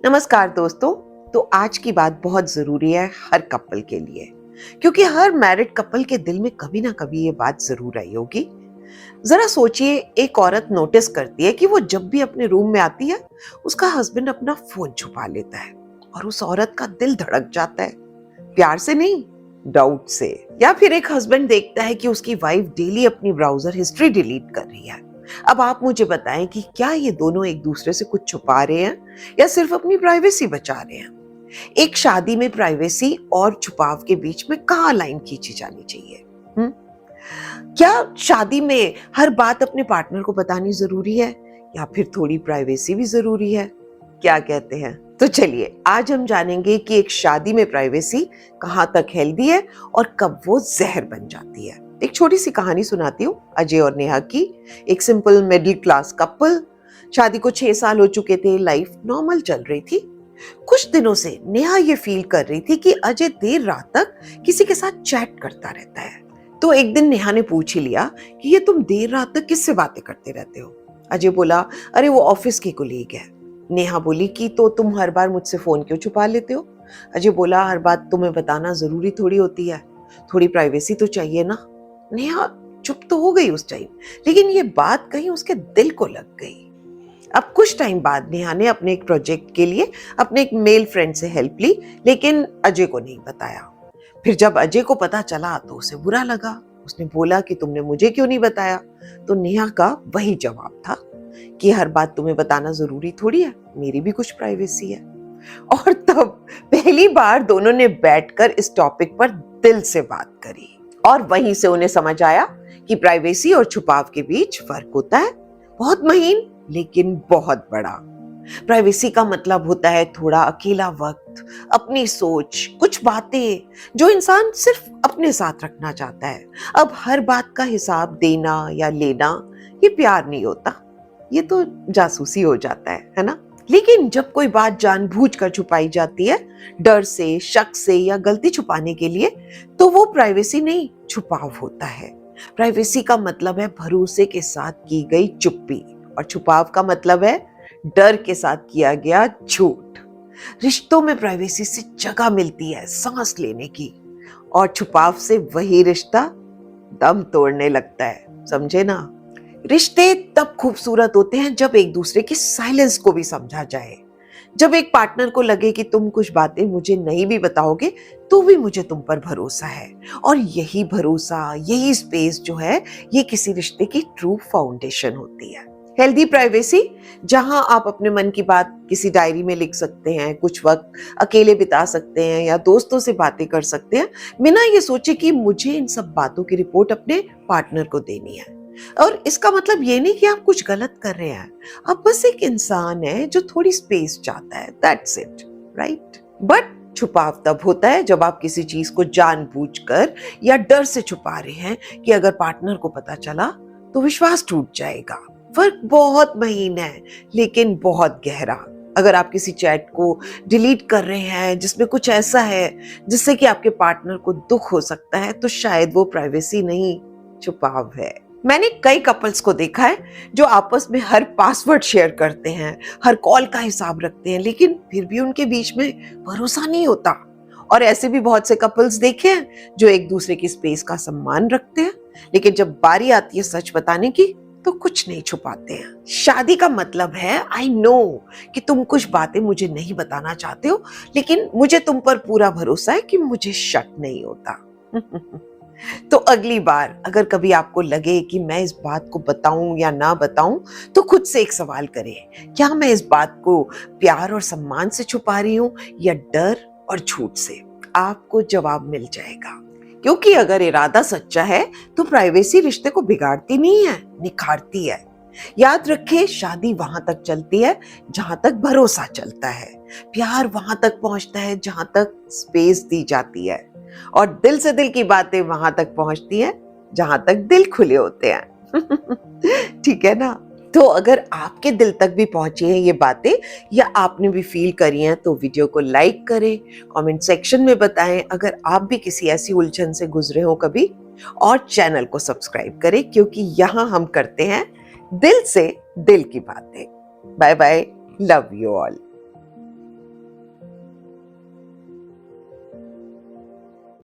नमस्कार दोस्तों। तो आज की बात बहुत जरूरी है हर कपल के लिए, क्योंकि हर मैरिड कपल के दिल में कभी ना कभी ये बात जरूर आई होगी। जरा सोचिए, एक औरत नोटिस करती है कि वो जब भी अपने रूम में आती है उसका हस्बैंड अपना फोन छुपा लेता है, और उस औरत का दिल धड़क जाता है। प्यार से नहीं, डाउट से। या फिर एक हस्बैंड देखता है कि उसकी वाइफ डेली अपनी ब्राउजर हिस्ट्री डिलीट कर रही है। अब आप मुझे बताएं कि क्या ये दोनों एक दूसरे से कुछ छुपा रहे हैं या सिर्फ अपनी प्राइवेसी बचा रहे हैं। एक शादी में प्राइवेसी और छुपाव के बीच में कहाँ लाइन खींची जानी चाहिए? हुँ? क्या शादी में हर बात अपने पार्टनर को बतानी जरूरी है, या फिर थोड़ी प्राइवेसी भी जरूरी है? क्या कहते हैं? तो चलिए आज हम जानेंगे कि एक शादी में प्राइवेसी कहाँ तक हेल्दी है और कब वो जहर बन जाती है। एक छोटी सी कहानी सुनाती हूँ, अजय और नेहा की। एक सिंपल मिडिल क्लास कपल, शादी को 6 साल हो चुके थे, लाइफ नॉर्मल चल रही थी। कुछ दिनों से नेहा ये फील कर रही थी कि अजय देर रात तक किसी के साथ चैट करता रहता है। तो एक दिन नेहा ने पूछ ही लिया कि ये तुम देर रात तक किससे बातें करते रहते हो? अजय बोला, अरे वो ऑफिस की कोलीग है। नेहा बोली कि तो तुम हर बार मुझसे फोन क्यों छुपा लेते हो? अजय बोला, हर बात तुम्हें बताना जरूरी थोड़ी होती है, थोड़ी प्राइवेसी तो चाहिए ना। नेहा चुप तो हो गई उस टाइम, लेकिन ये बात कहीं उसके दिल को लग गई। अब कुछ टाइम बाद नेहा ने अपने एक प्रोजेक्ट के लिए अपने एक मेल फ्रेंड से हेल्प ली, लेकिन अजय को नहीं बताया। फिर जब अजय को पता चला तो उसे बुरा लगा। उसने बोला कि तुमने मुझे क्यों नहीं बताया? तो नेहा का वही जवाब था कि हर बात तुम्हें बताना जरूरी थोड़ी है, मेरी भी कुछ प्राइवेसी है। और तब पहली बार दोनों ने बैठकर इस टॉपिक पर दिल से बात करी, और वहीं से उन्हें समझ आया कि प्राइवेसी और छुपाव के बीच फर्क होता है, बहुत महीन लेकिन बहुत बड़ा। प्राइवेसी का मतलब होता है थोड़ा अकेला वक्त, अपनी सोच, कुछ बातें जो इंसान सिर्फ अपने साथ रखना चाहता है। अब हर बात का हिसाब देना या लेना, ये प्यार नहीं होता, ये तो जासूसी हो जाता है ना। लेकिन जब कोई बात जानबूझकर छुपाई जाती है, डर से, शक से या गलती छुपाने के लिए, तो वो प्राइवेसी नहीं, छुपाव होता है। प्राइवेसी का मतलब है भरोसे के साथ की गई चुप्पी, और छुपाव का मतलब है डर के साथ किया गया झूठ। रिश्तों में प्राइवेसी से जगह मिलती है सांस लेने की, और छुपाव से वही रिश्ता दम तोड़ने लगता है, समझे ना। रिश्ते तब खूबसूरत होते हैं जब एक दूसरे की साइलेंस को भी समझा जाए, जब एक पार्टनर को लगे कि तुम कुछ बातें मुझे नहीं भी बताओगे तो भी मुझे तुम पर भरोसा है। और यही भरोसा, यही स्पेस जो है, ये किसी रिश्ते की ट्रू फाउंडेशन होती है। हेल्दी प्राइवेसी, जहां आप अपने मन की बात किसी डायरी में लिख सकते हैं, कुछ वक्त अकेले बिता सकते हैं या दोस्तों से बातें कर सकते हैं, बिना ये सोचे कि मुझे इन सब बातों की रिपोर्ट अपने पार्टनर को देनी है। और इसका मतलब ये नहीं कि आप कुछ गलत कर रहे हैं, आप बस एक इंसान है जो थोड़ी स्पेस चाहता है, दैट्स इट, राइट। बट छुपाव तब होता है जब आप किसी चीज को जानबूझकर या डर से छुपा रहे हैं कि अगर पार्टनर को पता चला तो विश्वास टूट जाएगा। फर्क बहुत महीन है लेकिन बहुत गहरा। अगर आप किसी चैट को डिलीट कर रहे हैं जिसमें कुछ ऐसा है जिससे कि आपके पार्टनर को दुख हो सकता है, तो शायद वो प्राइवेसी नहीं, छुपाव है। मैंने कई कपल्स को देखा है जो आपस में हर पासवर्ड शेयर करते हैं, हर कॉल का हिसाब रखते हैं, लेकिन फिर भी उनके बीच में भरोसा नहीं होता। और ऐसे भी बहुत से कपल्स देखे हैं जो एक दूसरे की स्पेस का सम्मान रखते हैं, लेकिन जब बारी आती है सच बताने की तो कुछ नहीं छुपाते हैं। शादी का मतलब है, आई नो कि तुम कुछ बातें मुझे नहीं बताना चाहते हो, लेकिन मुझे तुम पर पूरा भरोसा है कि मुझे शक नहीं होता। तो अगली बार अगर कभी आपको लगे कि मैं इस बात को बताऊं या ना बताऊं, तो खुद से एक सवाल करें, क्या मैं इस बात को प्यार और सम्मान से छुपा रही हूं या डर और झूठ से? आपको जवाब मिल जाएगा। क्योंकि अगर इरादा सच्चा है तो प्राइवेसी रिश्ते को बिगाड़ती नहीं है, निखारती है। याद रखें, शादी वहां तक चलती है जहां तक भरोसा चलता है, प्यार वहां तक पहुंचता है जहां तक स्पेस दी जाती है, और दिल से दिल की बातें वहां तक पहुंचती है जहां तक दिल खुले होते हैं। ठीक है ना। तो अगर आपके दिल तक भी पहुंची हैं ये बातें, या आपने भी फील करी हैं, तो वीडियो को लाइक करें, कमेंट सेक्शन में बताएं अगर आप भी किसी ऐसी उलझन से गुजरे हो कभी, और चैनल को सब्सक्राइब करें, क्योंकि यहाँ हम करते हैं दिल से दिल की बातें। Bye bye, love you all.